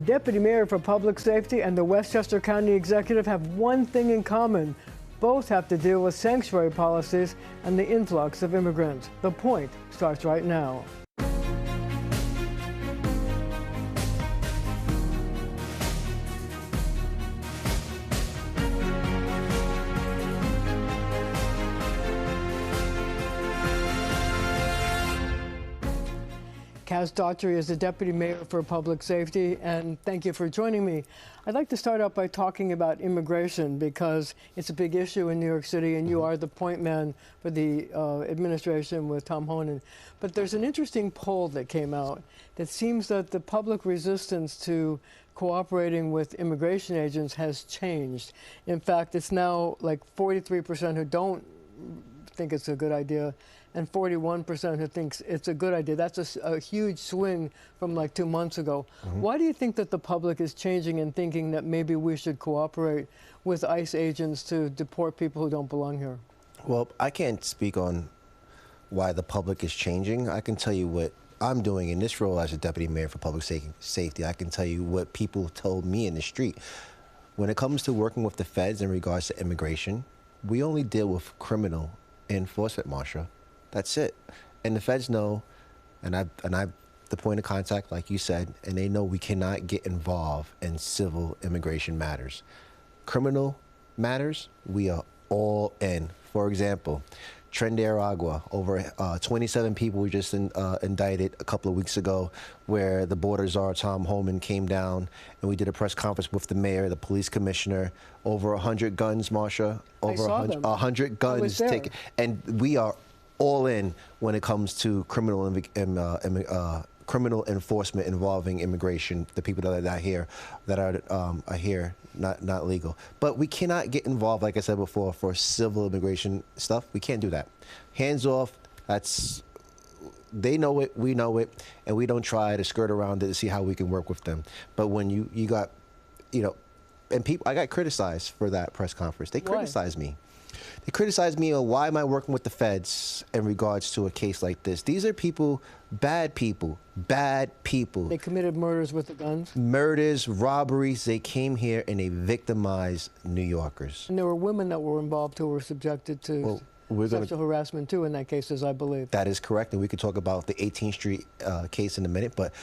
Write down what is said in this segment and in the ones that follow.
Deputy Mayor for Public Safety and the Westchester County Executive have one thing in common. Both have to deal with sanctuary policies and the influx of immigrants. The Point starts right now. Kaz Daughtry is the Deputy Mayor for Public Safety, and thank you for joining me. I'd like to start out by talking about immigration because it's a big issue in New York City, and you are the point man for the administration with Tom Honan. But there's an interesting poll that came out that seems that the public resistance to cooperating with immigration agents has changed. In fact, it's now like 43% who don't think it's a good idea, and 41% who thinks it's a good idea. That's a huge swing from like 2 months ago. Why do you think that the public is changing and thinking that maybe we should cooperate with ICE agents to deport people who don't belong here? Well, I can't speak on why the public is changing. I can tell you what I'm doing in this role as a Deputy Mayor for Public Safety. I can tell you what people told me in the street. When it comes to working with the feds in regards to immigration, we only deal with criminal enforcement, Marcia. That's it. And the feds know, and I'm the point of contact, like you said, and they know we cannot get involved in civil immigration matters. Criminal matters, we are all in. For example, Tren de Aragua, over 27 people were just indicted a couple of weeks ago, where the border czar, Tom Homan, came down and we did a press conference with the mayor, the police commissioner, over 100 guns, Marcia, over 100 guns taken. And we are all in when it comes to criminal enforcement involving immigration, the people that are here, not legal. But we cannot get involved, like I said before, for civil immigration stuff. We can't do that. Hands off. They know it, we know it, and we don't try to skirt around it to see how we can work with them. But when you got, and people, I got criticized for that press conference. They criticized me. They criticized me on why am I working with the feds in regards to a case like this. These are people, bad people, bad people. They committed murders with the guns? Murders, robberies. They came here and they victimized New Yorkers. And there were women that were involved who were subjected to sexual harassment too in that case, as I believe. That is correct, and we could talk about the 18th Street case in a minute, but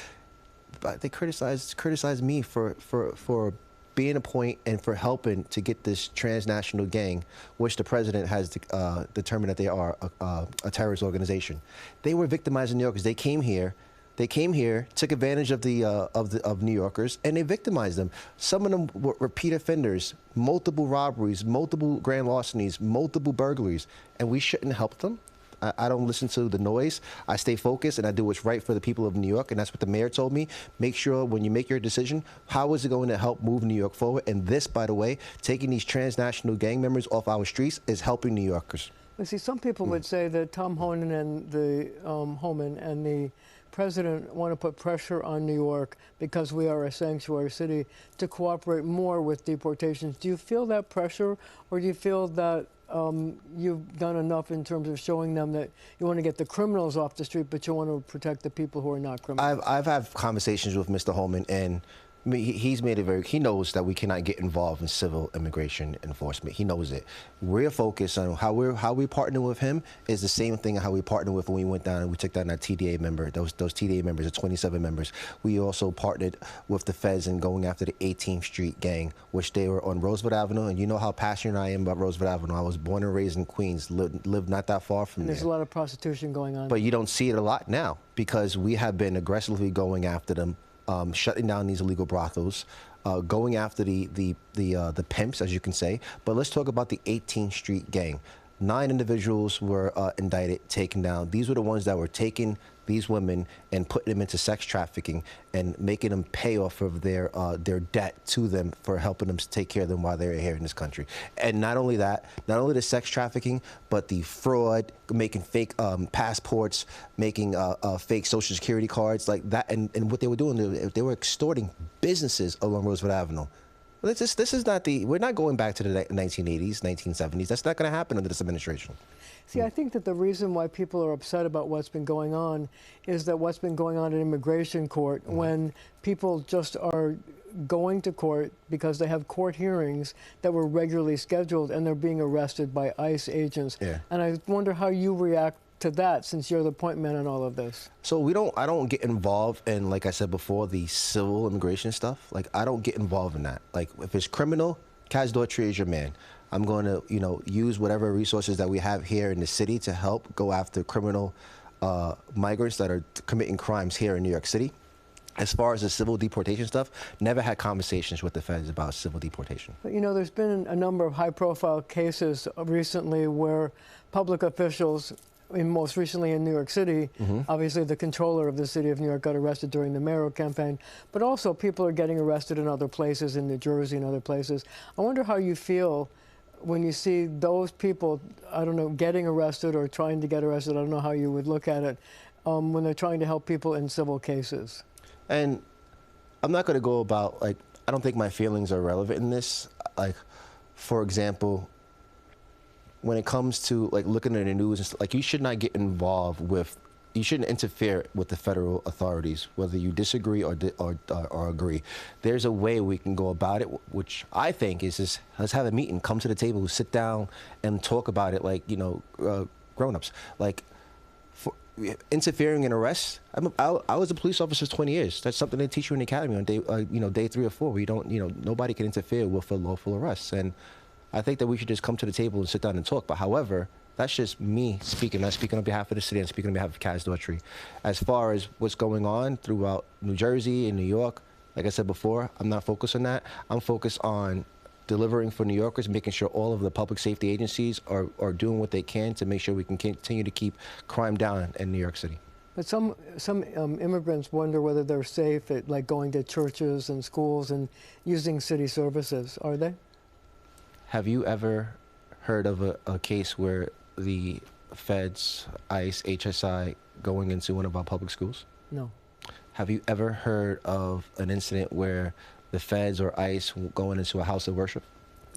they criticized me for being a point and for helping to get this transnational gang, which the president has determined that they are a terrorist organization. They were victimizing New Yorkers. They came here, took advantage of New Yorkers, and they victimized them. Some of them were repeat offenders, multiple robberies, multiple grand larcenies, multiple burglaries, and we shouldn't help them. I don't listen to the noise. I stay focused and I do what's right for the people of New York, and that's what the mayor told me. Make sure when you make your decision, how is it going to help move New York forward? And this, by the way, taking these transnational gang members off our streets is helping New Yorkers. Well, see, some people would say that Tom Honan and the president want to put pressure on New York because we are a sanctuary city to cooperate more with deportations. Do you feel that pressure, or do you feel that you've done enough in terms of showing them that you want to get the criminals off the street, but you want to protect the people who are not criminals? I've had conversations with Mr. Holman, and he's made it he knows that we cannot get involved in civil immigration enforcement. He knows it. We're focused on how we partner with him is the same thing how we partnered with when we went down and we took down that TDA member. Those TDA members are 27 members. We also partnered with the feds in going after the 18th Street gang, which they were on Roosevelt Avenue. And you know how passionate I am about Roosevelt Avenue. I was born and raised in Queens, lived not that far from there. There's a lot of prostitution going on. But you don't see it a lot now because we have been aggressively going after them. Shutting down these illegal brothels, going after the pimps, as you can say. But let's talk about the 18th Street gang. 9 individuals were indicted, taken down. These were the ones that were taking these women and putting them into sex trafficking and making them pay off of their debt to them for helping them take care of them while they're here in this country. And not only that, not only the sex trafficking, but the fraud, making fake passports, making fake Social Security cards like that. And what they were doing, they were extorting businesses along Roosevelt Avenue. Well, this is not the, we're not going back to the 1980s, 1970s. That's not going to happen under this administration. See, I think that the reason why people are upset about what's been going on is that what's been going on in immigration court, when people just are going to court because they have court hearings that were regularly scheduled and they're being arrested by ICE agents. Yeah. And I wonder how you react to that, since you're the point man on all of this. So I don't get involved in, like I said before, the civil immigration stuff. Like, I don't get involved in that. Like, if it's criminal, Kaz Daughtry is your man. I'm going to, use whatever resources that we have here in the city to help go after criminal migrants that are committing crimes here in New York City. As far as the civil deportation stuff, never had conversations with the feds about civil deportation. But there's been a number of high-profile cases recently where public officials, most recently in New York City, obviously the controller of the city of New York got arrested during the mayoral campaign, but also people are getting arrested in other places, in New Jersey and other places. I wonder how you feel when you see those people, I don't know, getting arrested or trying to get arrested. I don't know how you would look at it, when they're trying to help people in civil cases. And I'm not going to go about, like, I don't think my feelings are relevant in this. Like, for example, when it comes to, like, looking at the news and stuff, like, you should not get involved with, you shouldn't interfere with the federal authorities, whether you disagree or agree. There's a way we can go about it, which I think is just, let's have a meeting, come to the table, sit down and talk about it like, grown-ups. Like, interfering in arrests. I was a police officer for 20 years. That's something they teach you in the academy on day 3 or 4. Where you don't, nobody can interfere with a lawful arrest. And I think that we should just come to the table and sit down and talk. But however, that's just me speaking. I'm speaking on behalf of the city. I'm speaking on behalf of Kaz Daughtry. As far as what's going on throughout New Jersey and New York, like I said before, I'm not focused on that. I'm focused on delivering for New Yorkers, making sure all of the public safety agencies are doing what they can to make sure we can continue to keep crime down in New York City. But some immigrants wonder whether they're safe at, like, going to churches and schools and using city services. Are they? Have you ever heard of a case where the feds, ICE, HSI going into one of our public schools? No. Have you ever heard of an incident where the feds or ICE going into a house of worship?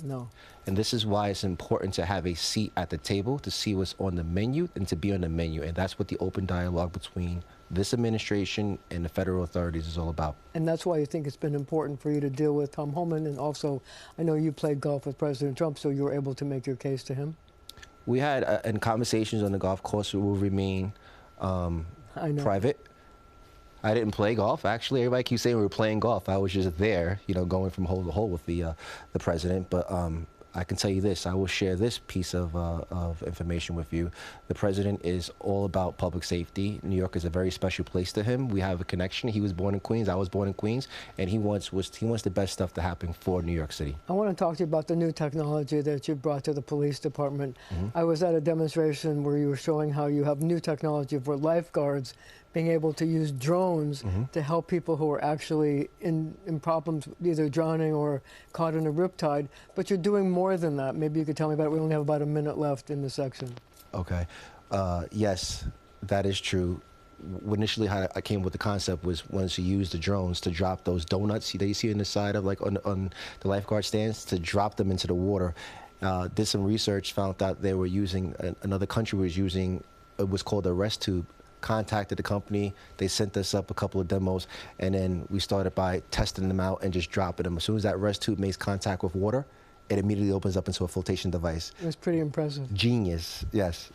No. And this is why it's important to have a seat at the table to see what's on the menu and to be on the menu. And that's what the open dialogue between this administration and the federal authorities is all about. And that's why you think it's been important for you to deal with Tom Homan. And also, I know you played golf with President Trump, so you were able to make your case to him. We had, and conversations on the golf course will remain private. I didn't play golf. Actually, everybody keeps saying we were playing golf. I was just there, going from hole to hole with the president. But I can tell you this. I will share this piece of information with you. The president is all about public safety. New York is a very special place to him. We have a connection. He was born in Queens. I was born in Queens. And he wants the best stuff to happen for New York City. I want to talk to you about the new technology that you brought to the police department. I was at a demonstration where you were showing how you have new technology for lifeguards being able to use drones to help people who are actually in problems, either drowning or caught in a riptide. But you're doing more than that. Maybe you could tell me about it. We only have about a minute left in the section. Okay. Yes, that is true. Initially, how I came with the concept was once you use the drones to drop those donuts that you see on the side of, like, on the lifeguard stands, to drop them into the water. Did some research, found out they were using, another country was using, it was called a rest tube. Contacted the company, they sent us up a couple of demos, and then we started by testing them out and just dropping them. As soon as that rest tube makes contact with water, it immediately opens up into a flotation device. It was pretty impressive. Genius, yes.